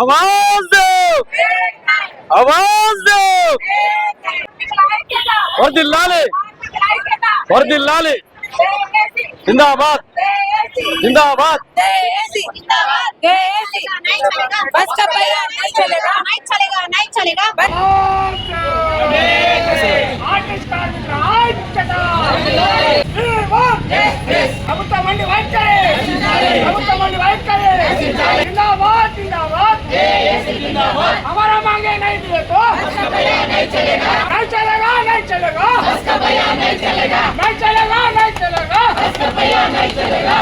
आवाज दो, आवाज दो। वर्दिल्लाले, वर्दिल्लाले। जिंदाबाद, जिंदाबाद। बस का पहिया नहीं चलेगा, नहीं चलेगा, नहीं चलेगा। हमारा मांगे नहीं दिए तो नहीं चलेगा, नहीं चलेगा, नहीं चलेगा, नहीं चलेगा, नहीं चलेगा, नहीं चलेगा, नहीं चलेगा।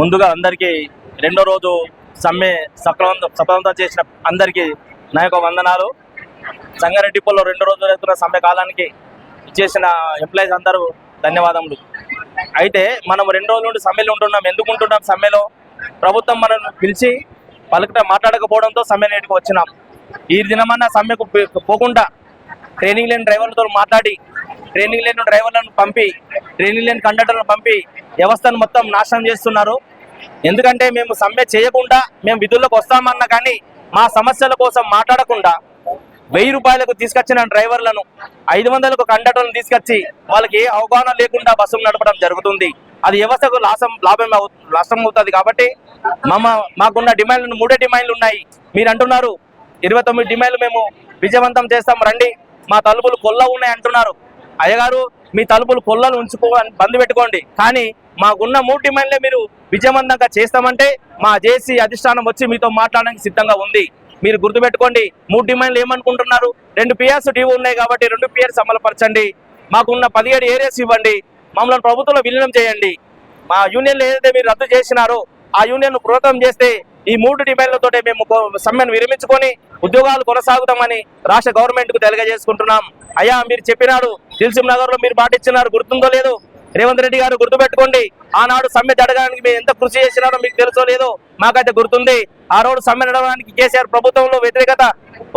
ముందుగా అందరికీ రెండో రోజు సమ్మె సఫలవంతం చేసిన అందరికీ నా యొక్క వందనాలు. సంగారెడ్డిపల్లిలో రెండో రోజు జరుగుతున్న సమ్మె కాలానికి ఇచ్చేసిన ఎంప్లాయీస్ అందరూ ధన్యవాదములు. అయితే మనం 2 రోజుల నుండి సమ్మెలో ఉంటున్నాం. ఎందుకు ఉంటున్నాం సమ్మెలో? ప్రభుత్వం మనల్ని పిలిచి మాట్లాడకపోవడంతో సమ్మె నేటికి వచ్చినాం. ఈ దినమన్నా సమ్మెకు పోకుండా ట్రైనింగ్ లేని డ్రైవర్లతో మాట్లాడి, ట్రైనింగ్ లేని డ్రైవర్లను పంపి, ట్రైనింగ్ లేని కండక్టర్లను పంపి వ్యవస్థను మొత్తం నాశనం చేస్తున్నారు. ఎందుకంటే మేము సమ్మె చేయకుండా మేము విధుల్లోకి వస్తామన్నా కానీ మా సమస్యల కోసం మాట్లాడకుండా 1000 రూపాయలకు తీసుకొచ్చిన డ్రైవర్లను 500కు కండక్టర్లను తీసుకొచ్చి వాళ్ళకి ఏ అవగాహన లేకుండా బస్సులు నడపడం జరుగుతుంది. అది వ్యవస్థకు నష్టం అవుతుంది. కాబట్టి మాకున్న డిమాండ్లు 3 డిమాండ్లు ఉన్నాయి. మీరు అంటున్నారు 29 డిమాండ్లు మేము విజయవంతం చేస్తాం రండి, మా తలుపులు కొల్ల ఉన్నాయి అంటున్నారు. అయ్యగారు, మీ తలుపులు కొల్లలు ఉంచుకోవాలని బంద్ పెట్టుకోండి. కానీ మాకున్న 3 డిమాండ్లే మీరు విజయవంతంగా చేస్తామంటే మా జేసీ అధిష్టానం వచ్చి మీతో మాట్లాడడానికి సిద్ధంగా ఉంది. మీరు గుర్తుపెట్టుకోండి. 3 డిమాండ్లు ఏమనుకుంటున్నారు? 2 పిఆర్స్ టీవీ ఉన్నాయి కాబట్టి 2 పిఆర్స్ అమలుపరచండి, మాకున్న 17 ఏరియాస్ ఇవ్వండి, మమ్మల్ని ప్రభుత్వంలో విలీనం చేయండి, మా యూనియన్లు ఏదైతే మీరు రద్దు చేసినారో ఆ యూనియన్ పురోగతం చేస్తే ఈ 3 డిమాండ్లతోటే మేము సమ్మెను విరమించుకొని ఉద్యోగాలు కొనసాగుతామని రాష్ట్ర గవర్నమెంట్ కు తెలియజేసుకుంటున్నాం. అయ్యా, మీరు చెప్పినాడు దిల్సుఖ్ నగర్ లో మీరు పాటించినారు, గుర్తుందో లేదో? రేవంత్ రెడ్డి గారు గుర్తుపెట్టుకోండి. ఆనాడు సమ్మె జరగడానికి మీరు ఎంత కృషి చేసినారో మీకు తెలుసో లేదో, మాకైతే గుర్తుంది. ఆ రోజు సమ్మె నడవడానికి కేసీఆర్ ప్రభుత్వంలో వ్యతిరేకత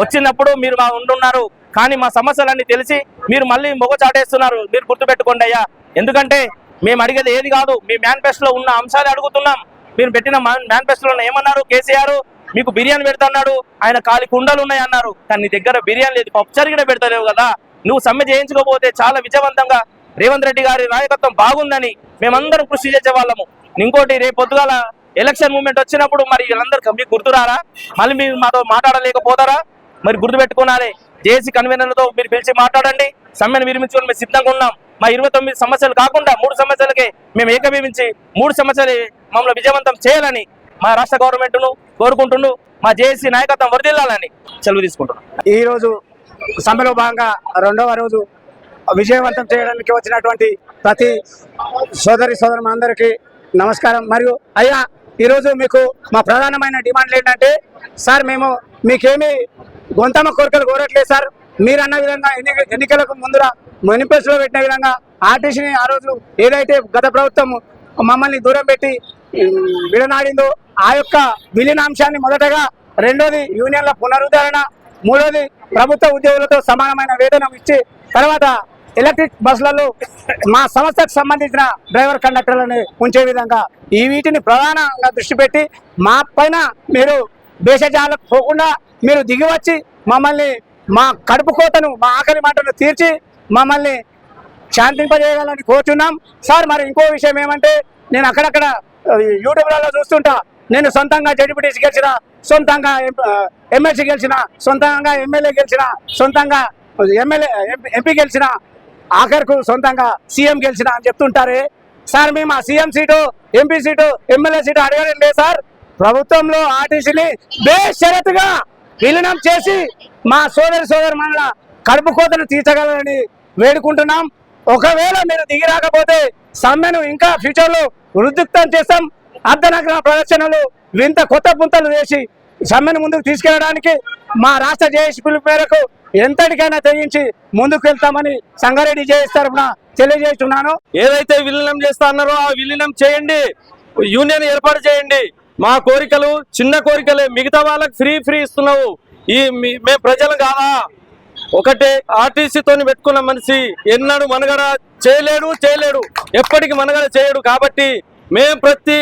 వచ్చినప్పుడు మీరు మా ఉంటున్నారు. కానీ మా సమస్యలన్నీ తెలిసి మీరు మళ్ళీ మొగ చాటేస్తున్నారు. మీరు గుర్తుపెట్టుకోండి అయ్యా. ఎందుకంటే మేము అడిగేది ఏది కాదు, మీ మేనిఫెస్టోలో ఉన్న అంశాలు అడుగుతున్నాం. మీరు పెట్టిన మేనిఫెస్టోలో ఏమన్నారు? కేసీఆర్ మీకు బిర్యానీ పెడతాడు, ఆయన కాలి కుండలు ఉన్నాయి అన్నారు. కానీ నీ దగ్గర బిర్యానీ లేదు, పప్పుచారు కూడా పెడతలేవు కదా. నువ్వు సమ్మె చేయించుకోకపోతే చాలా విజయవంతంగా రేవంత్ రెడ్డి గారి నాయకత్వం బాగుందని మేమందరం కృషి చేసే వాళ్ళము. ఇంకోటి, రేపు పొద్దుగాల ఎలక్షన్ మూమెంట్ వచ్చినప్పుడు మరి వీళ్ళందరూ మీకు గుర్తురారా? మళ్ళీ మీరు మాతో మాట్లాడలేకపోతారా? మరి గుర్తుపెట్టుకోనాలి. జేసీ కన్వీనర్లతో మీరు పిలిచి మాట్లాడండి, సమ్మెను విరమించుకొని మేము సిద్ధంగా ఉన్నాం. మా 29 సమస్యలు కాకుండా 3 సమస్యలకే మేము ఏకీభవించి 3 సమస్యలు మమ్మల్ని విజయవంతం చేయాలని మా రాష్ట్ర గవర్నమెంట్ ను కోరుకుంటుండు. మా జేసీ నాయకత్వం వర్ధిల్లాలని సెలవు తీసుకుంటున్నాం. ఈ రోజు సమ్మెలో భాగంగా 2వ రోజు విజయవంతం చేయడానికి వచ్చినటువంటి ప్రతి సోదరులందరికీ నమస్కారం. మరియు అయ్యా, ఈరోజు మీకు మా ప్రధానమైన డిమాండ్లు ఏంటంటే, సార్ మేము మీకేమి గొంతమ్మ కోరికలు కోరట్లేదు సార్. మీరు అన్న విధంగా ఎన్నికలకు ముందుగా మేనిఫెస్టోలో పెట్టిన విధంగా ఆర్టీసీని ఆ రోజు ఏదైతే గత ప్రభుత్వం మమ్మల్ని దూరం పెట్టి విడనాడిందో ఆ యొక్క విలీనాంశాన్ని మొదటగా, రెండోది యూనియన్ల పునరుద్ధరణ, మూడోది ప్రభుత్వ ఉద్యోగులతో సమానమైన వేతనం ఇచ్చి, తర్వాత ఎలక్ట్రిక్ బస్సులలో మా సంస్థకు సంబంధించిన డ్రైవర్ కండక్టర్లను ఉంచే విధంగా ఈ వీటిని ప్రధానంగా దృష్టి పెట్టి మా పైన మీరు దేశజాలకు పోకుండా మీరు దిగివచ్చి మమ్మల్ని మా కడుపు కోతను, మా ఆకలి మంటను తీర్చి మమ్మల్ని శాంతింపజేయాలని కోరుతున్నాం సార్. మరి ఇంకో విషయం ఏమంటే, నేను అక్కడక్కడ యూట్యూబ్లలో చూస్తుంటా, నేను సొంతంగా జడ్పీటీసీ గెలిచిన, సొంతంగా ఎమ్మెల్సీ గెలిచిన, సొంతంగా ఎమ్మెల్యే గెలిచిన, సొంతంగా ఎంపీ గెలిచిన, ఆఖరుకు సొంతంగా సీఎం గెలిచిన అని చెప్తుంటారే సార్. మేము ఆ CM seat, MP seat, MLA seat అడగడం లేదు సార్. ప్రభుత్వంలో ఆర్టీసీని బేషరతుగా విలీనం చేసి మా సోదరుల కడుపు కోతను తీర్చగలరని వేడుకుంటున్నాం. ఒకవేళ మీరు దిగి రాకపోతే సమ్మెను ఇంకా ఫ్యూచర్లో ఉధృతం చేస్తాం. అర్ధనగ్న ప్రదర్శనలు, వింత కొత్త పుంతలు వేసి సమ్మెను ముందుకు తీసుకెళ్ళడానికి మా రాష్ట్ర జేఏసీ పిలుపు మేరకు ఎంతటికైనా తెగించి ముందుకు వెళ్తామని సంగారెడ్డి జేఏసీ తరఫున తెలియజేస్తున్నాను. ఏదైతే విలీనం చేస్తా అన్నారో ఆ విలీనం చేయండి, యూనియన్ ఏర్పాటు చేయండి. మా కోరికలు చిన్న కోరికలే, మిగతా వాళ్ళకి ఫ్రీ ఇస్తున్నావు. మేము ప్రజలు కాదా? ఒకటే ఆర్టీసీతో పెట్టుకున్న మనిషి ఎన్నడూ మనగడ చేయలేడు, ఎప్పటికీ మనగడ చేయడు. కాబట్టి మేము ప్రతి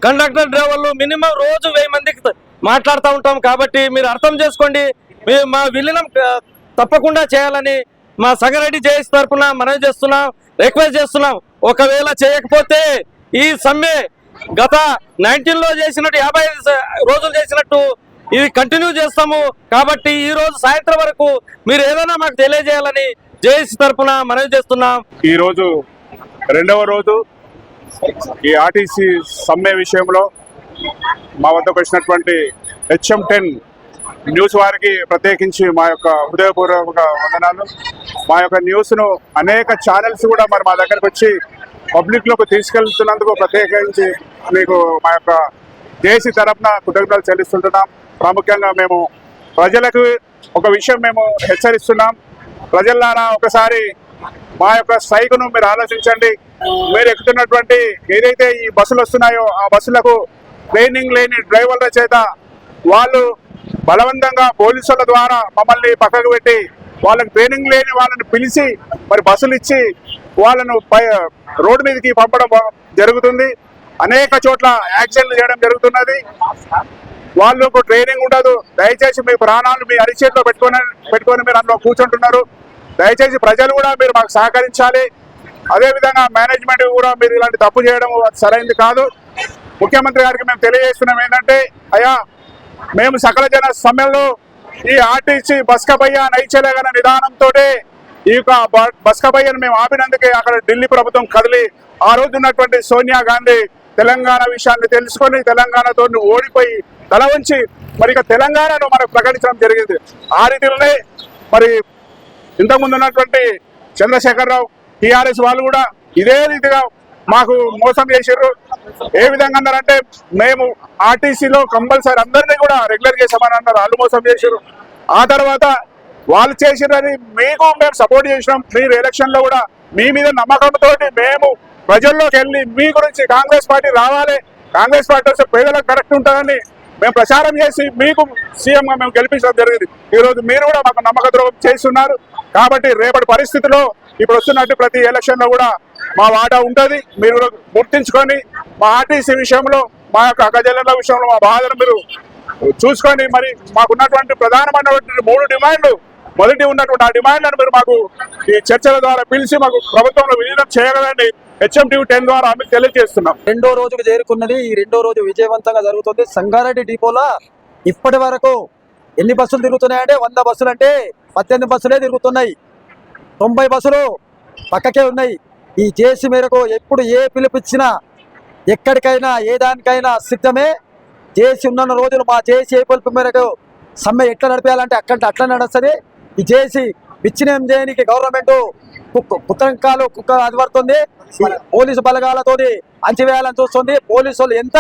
కండక్టర్ డ్రైవర్లు మినిమం రోజు 1000 మందికి మాట్లాడుతూ ఉంటాం. కాబట్టి మీరు అర్థం చేసుకోండి. మేము మా విలీనం తప్పకుండా చేయాలని మా సంగారెడ్డి జేఏసీ తరఫున మనవి చేస్తున్నాం, రిక్వెస్ట్ చేస్తున్నాం. ఒకవేళ చేయకపోతే ఈ సమ్మె గత 19లో చేసినట్టు 55 రోజులు చేసినట్టు ఇది కంటిన్యూ చేస్తాము. కాబట్టి ఈ రోజు సాయంత్రం వరకు మీరు ఏదైనా మాకు తెలియజేయాలని జేఏసీ తరఫున మనవి చేస్తున్నాం. ఈ రోజు రెండవ రోజు ఈ ఆర్టీసీ సమ్మె విషయంలో మా వద్దకు వచ్చినటువంటి HM10 న్యూస్ వారికి ప్రత్యేకించి మా యొక్క హృదయపూర్వక వందనాలు. మా యొక్క న్యూస్ను అనేక ఛానల్స్ కూడా మరి మా దగ్గరకు వచ్చి పబ్లిక్లోకి తీసుకెళ్తున్నందుకు ప్రత్యేకించి మీకు మా యొక్క జేఏసీ తరఫున కృతజ్ఞతలు చెల్లిస్తుంటున్నాం. ప్రాముఖ్యంగా మేము ప్రజలకు ఒక విషయం మేము హెచ్చరిస్తున్నాం. ప్రజలారా ఒకసారి మా యొక్క స్ట్రైక్ను మీరు ఆలోచించండి. మీరు ఎక్కుతున్నటువంటి ఏదైతే ఈ బస్సులు వస్తున్నాయో ఆ బస్సులకు ట్రైనింగ్ లేని డ్రైవర్ల చేత వాళ్ళు బలవంతంగా పోలీసుల ద్వారా మమ్మల్ని పక్కకు పెట్టి వాళ్ళకి ట్రైనింగ్ లేని వాళ్ళని పిలిచి మరి బస్సులు ఇచ్చి వాళ్ళను రోడ్డు మీదకి పంపడం జరుగుతుంది. అనేక చోట్ల యాక్సిడెంట్లు చేయడం జరుగుతున్నది. వాళ్ళకు ట్రైనింగ్ ఉండదు. దయచేసి మీ ప్రాణాలు మీ అరిచేతిలో పెట్టుకొని మీరు అందులో కూర్చుంటున్నారు. దయచేసి ప్రజలు కూడా మీరు మాకు సహకరించాలి. అదేవిధంగా మేనేజ్మెంట్ కూడా మీరు ఇలాంటి తప్పు చేయడం సరైనది కాదు. ముఖ్యమంత్రి గారికి మేము తెలియజేస్తున్నాం ఏంటంటే, అయ్యా మేము సకల జన సమ్మెలో ఈ ఆర్టీసీ బస్కబయ్య నైచలేగన నిదానంతో ఈ యొక్క బస్కబయ్యను మేము ఆపినందుకే అక్కడ ఢిల్లీ ప్రభుత్వం కదిలి ఆ రోజు ఉన్నటువంటి సోనియా గాంధీ తెలంగాణ విషయాన్ని తెలుసుకొని తెలంగాణతో ఓడిపోయి తల వంచి మరి ఇక తెలంగాణను మనకు ప్రకటించడం జరిగింది. ఆ రీతిలోనే మరి ఇంతకుముందు ఉన్నటువంటి చంద్రశేఖరరావు టీఆర్ఎస్ వాళ్ళు కూడా ఇదే రీతిగా మాకు మోసం చేసారు. ఏ విధంగా అన్నారంటే, మేము ఆర్టీసీలో కంపల్సరీ అందరినీ కూడా రెగ్యులర్ చేసామని అన్నారు. వాళ్ళు మోసం చేశారు. ఆ తర్వాత వాళ్ళు చేసిరని మీకు మేము సపోర్ట్ చేసినాం. మీరు ఎలక్షన్లో కూడా మీ మీద నమ్మకంతో మేము ప్రజల్లోకి వెళ్ళి మీ గురించి కాంగ్రెస్ పార్టీ రావాలి, కాంగ్రెస్ పార్టీ వస్తే పేదలకు కరెక్ట్ ఉంటుందని మేము ప్రచారం చేసి మీకు సీఎంగా మేము గెలిపించడం జరిగింది. ఈరోజు మీరు కూడా మాకు నమ్మక ద్రోహం చేస్తున్నారు. కాబట్టి రేపటి పరిస్థితిలో ఇప్పుడు వస్తున్నట్టు ప్రతి ఎలక్షన్లో కూడా మా వాటా ఉంటుంది. మీరు గుర్తించుకొని మా ఆర్టీసీ విషయంలో మా యొక్క అక్కజల్లుల విషయంలో మా బాధను మీరు చూసుకొని మరి మాకున్నటువంటి ప్రధానమైనటువంటి 3 డిమాండ్లు, మొదటి ఉన్నటువంటి ఆ డిమాండ్లను మీరు మాకు ఈ చర్చల ద్వారా పిలిచి మాకు ప్రభుత్వంలో విలీనం చేయగలని HM10 ద్వారా మీకు తెలియజేస్తున్నాం. రెండో రోజుకు చేరుకున్నది. ఈ రెండో రోజు విజయవంతంగా జరుగుతుంది. సంగారెడ్డి డిపోలో ఇప్పటి వరకు ఎన్ని బస్సులు తిరుగుతున్నాయంటే 100 బస్సులు అంటే 18 బస్సులే తిరుగుతున్నాయి. 90 బస్సులు పక్కకే ఉన్నాయి. ఈ జేఏసీ మేరకు ఎప్పుడు ఏ పిలుపిచ్చినా ఎక్కడికైనా ఏ దానికైనా సిద్ధమే. జేఏసీ ఉన్న రోజులు మా జేఏసీ ఏ పిలుపు మేరకు సమ్మె ఎట్లా నడిపేయాలంటే అట్లా నడుస్తుంది. ఈ జేఏసీ విచ్ఛిన్నం చేయడానికి గవర్నమెంట్ కుతంకాలు అది పడుతుంది. పోలీసు బలగాలతో అంచివేయాలని చూస్తుంది. పోలీసులు ఎంత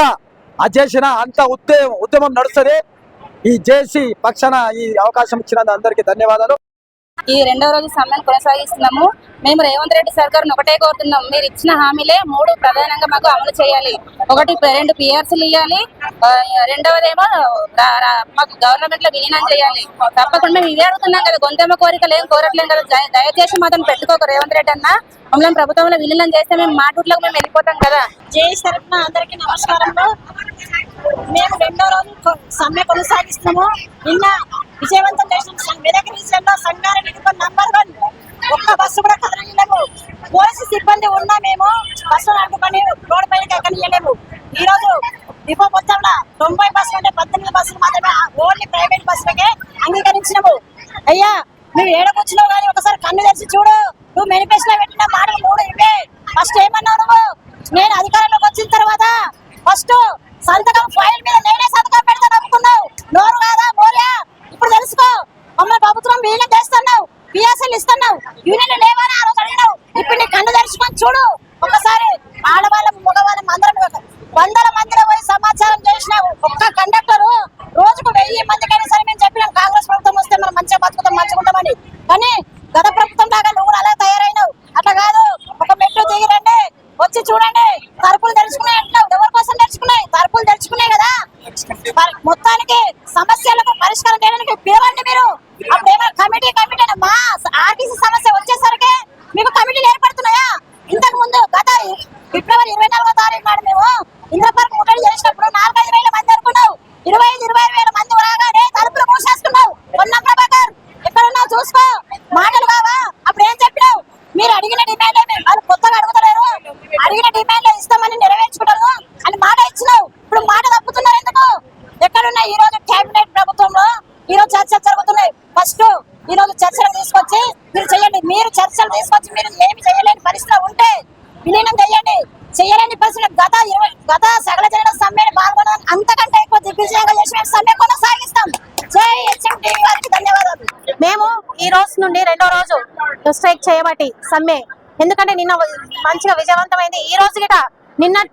అది చేసినా అంత ఉద్యమం నడుస్తుంది. ఈ జేఏసీ పక్షాన ఈ అవకాశం ఇచ్చినందుకు అందరికీ ధన్యవాదాలు. ఈ రెండవ రోజు సమ్మెను కొనసాగిస్తున్నాము. మేము రేవంత్ రెడ్డి సర్కార్ను ఒకటే కోరుతున్నాం, మీరు ఇచ్చిన హామీలే 3 ప్రధానంగా మాకు అమలు చేయాలి. 2 PRCలు ఇవ్వాలి, రెండవదేమో మాకు గవర్నమెంట్ లో విలీనం చేయాలి. తప్పకుండా మేము ఇవే అడుగుతున్నాం కదా, గొంతెమ్మ కోరికలు ఏం కోరట్లేం కదా. దయచేసి మాత్రం పెట్టుకోక రేవంత్ రెడ్డి అన్న, మమ్మల్ని ప్రభుత్వంలో విలీనం చేస్తే మేము మా రూట్లోకి మేము వెళ్ళిపోతాం కదా. జేఏసీ తరఫున అందరికీ నమస్కారంలో. మేము రెండో రోజు సమ్మె కొనసాగిస్తున్నాము. నిన్న విజయవంతం చేసిన మెదక్ రీజియన్ లో సంగారెడ్డి డిపో నంబర్ 1 ఒక్క బస్సు కూడా కదలలేము. పోలీసు సిబ్బంది ఉన్నా మేము బస్సు నడుపుకొని రోడ్డు పైకి ఎక్కనియలేము. ఈ రోజు డిపో మొత్తంలో 90 బస్సులు అంటే 18 బస్సులు మాత్రమే ఓన్లీ ప్రైవేట్ బస్సులకే అంగీకరించినాము. అయ్యా నువ్వు ఏడకొచ్చినావు కానీ ఒకసారి కన్ను తెరిచి చూడు. నువ్వు మేనిఫెస్టోలో పెట్టిన మాటలు 3 ఇవే. ఫస్ట్ ఏమన్నావు నువ్వు? నేను అధికారంలోకి వచ్చిన తర్వాత ఫస్ట్ సంతకం ఫైల్ మీద నేనే సంతకం పెడతా నమ్ముకున్నావు. నోరు కాదా మోరియా? ఇప్పుడు తెలుసుకో, మమ్మల్ని ప్రభుత్వం విలీనం చేస్తున్నావు, PSL ఇస్తున్నావు, యూనియన్ లేవని ఆ రోజు అడిగినావు. ఇప్పుడు నీ కన్ను తెరుచుకొని చూడు ఒకసారి. ఆడవాళ్ళం మగవాళ్ళం అందరం 100 మందిలో పోయి సమాచారం చేసినావు. ఒక్క కండక్టర్ రోజుకు 1000 మందికైనా సరే మేము చెప్పినాం కాంగ్రెస్ ప్రభుత్వం వస్తే మనం మంచిగా బతుకుతాం మంచిగుంటామని. కానీ గత ప్రభుత్వం లాగా నువ్వు అలా తయారైనావు. అట్లా కాదు, ఒక మెట్టు దిగి రండి, వచ్చి చూడండి. తలుపులు తెరుచుకున్నాయి అంటున్నావు. ఎవరి కోసం తెరుచుకున్నాయి? తలుపులు తెరుచుకున్నాయి కదా. మొత్తానికి సమస్యలకు పరిష్కారం చేయడానికి పిలవండి మీరు. అప్పుడేమో కమిటీ మా ఆర్టీసీ సమస్య వచ్చేసరికి మీకు కమిటీలు ఏర్పడుతున్నాయా? ఇంతకు ముందు గత ఫిబ్రవరి 24వ తారీఖు నాడు మేము ఇంద్రపార్క్ ముట్టడి చేసి డిమాండ్లు ఇస్తామని నెరవేర్చుకుంటాము అని మాట ఇచ్చినావు. ఇప్పుడు మాట తప్పుతున్నారు ఎందుకు? ఎక్కడున్నాయి ఈ రోజు కేబినెట్ ప్రభుత్వంలో? ఈ రోజు చర్చలు జరుగుతున్నాయి. ఫస్ట్ ఈ రోజు చర్చలు తీసుకొచ్చి మీరు చేయండి. మీరు చర్చలు తీసుకొచ్చి మీరు ఏమి చేయలేని పరిస్థితి ఉంటే విలీనం చేయండి. చేయలేని పరిస్థితి గత సకల జన సమ్మెను పాల్గొనడం అంతకంటే ఎక్కువ దిగ్విజయంగా చేసిన సమ్మె కొనసాగిస్తాం. జై HMTV వారికి ధన్యవాదాలు. మేము ఈ రోజు నుండి రెండో రోజు స్ట్రైక్ చేయబట్టి సమ్మె, ఎందుకంటే నిన్న మంచిగా విజయవంతమైంది. ఈ రోజు గిట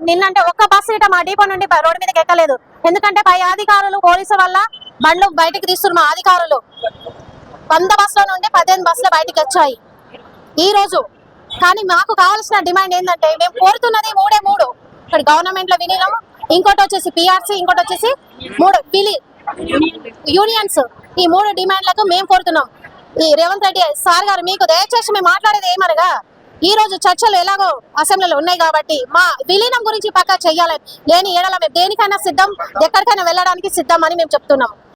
నిన్నంటే ఒక్క బస్సు గిట మా డిపో నుండి రోడ్డు మీదకి ఎక్కలేదు. ఎందుకంటే పై అధికారులు పోలీసు వల్ల బండ్లు బయటకు తీస్తున్న మా అధికారులు 100 బస్సుల నుండి 18 బస్సులు బయటకు వచ్చాయి ఈ రోజు. కానీ మాకు కావాల్సిన డిమాండ్ ఏంటంటే మేము కోరుతున్నది మూడే మూడు. ఇక్కడ గవర్నమెంట్ లో విలీనం, ఇంకోటి వచ్చేసి PRC, ఇంకోటి వచ్చేసి 3 యూనియన్స్. ఈ 3 డిమాండ్లకు మేము కోరుతున్నాం. ఈ రేవంత్ రెడ్డి సార్ గారు మీకు దయచేసి మేము మాట్లాడేది ఏమనగా, ఈ రోజు చర్చలు ఎలాగో అసెంబ్లీలో ఉన్నాయి కాబట్టి మా విలీనం గురించి పక్కా చెయ్యాలి. లేని ఏడల మేము దేనికైనా సిద్ధం, ఎక్కడికైనా వెళ్ళడానికి సిద్ధం అని మేము చెప్తున్నాం.